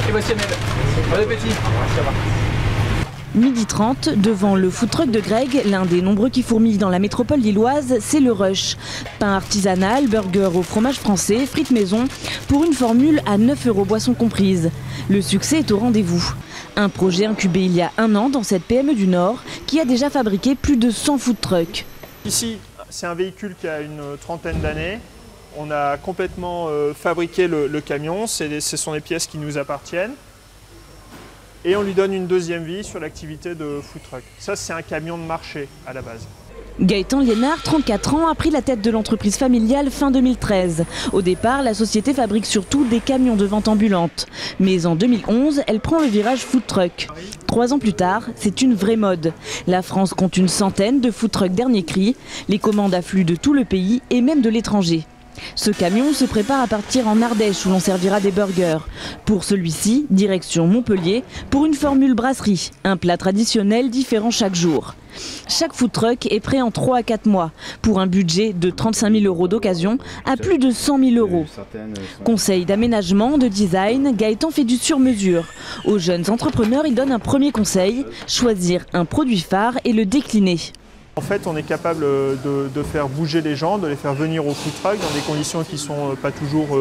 Et voici Amel. Bon appétit. Midi 30, devant le food truck de Greg, l'un des nombreux qui fourmillent dans la métropole lilloise, c'est le rush. Pain artisanal, burger au fromage français, frites maison, pour une formule à 9 €, boissons comprises. Le succès est au rendez-vous. Un projet incubé il y a 1 an dans cette PME du Nord, qui a déjà fabriqué plus de 100 food trucks. Ici, c'est un véhicule qui a une trentaine d'années. On a complètement fabriqué le camion, ce sont des pièces qui nous appartiennent. Et on lui donne une deuxième vie sur l'activité de food truck. Ça, c'est un camion de marché à la base. Gaëtan Liénard, 34 ans, a pris la tête de l'entreprise familiale fin 2013. Au départ, la société fabrique surtout des camions de vente ambulante. Mais en 2011, elle prend le virage food truck. 3 ans plus tard, c'est une vraie mode. La France compte une centaine de food trucks dernier cri. Les commandes affluent de tout le pays et même de l'étranger. Ce camion se prépare à partir en Ardèche où l'on servira des burgers. Pour celui-ci, direction Montpellier pour une formule brasserie, un plat traditionnel différent chaque jour. Chaque food truck est prêt en 3 à 4 mois pour un budget de 35 000 € d'occasion à plus de 100 000 €. Conseil d'aménagement, de design, Gaëtan fait du sur-mesure. Aux jeunes entrepreneurs, il donne un premier conseil, choisir un produit phare et le décliner. En fait, on est capable de faire bouger les gens, de les faire venir au food truck dans des conditions qui ne sont pas toujours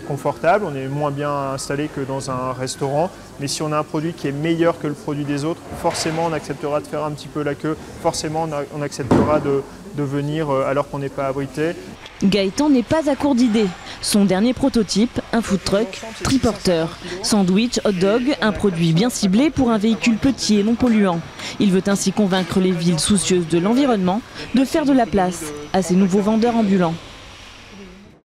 confortables. On est moins bien installé que dans un restaurant. Mais si on a un produit qui est meilleur que le produit des autres, forcément on acceptera de faire un petit peu la queue. Forcément on acceptera de venir alors qu'on n'est pas abrité. Gaëtan n'est pas à court d'idées. Son dernier prototype, un food truck triporteur. Sandwich, hot dog, un produit bien ciblé pour un véhicule petit et non polluant. Il veut ainsi convaincre les villes soucieuses de l'environnement de faire de la place à ces nouveaux vendeurs ambulants.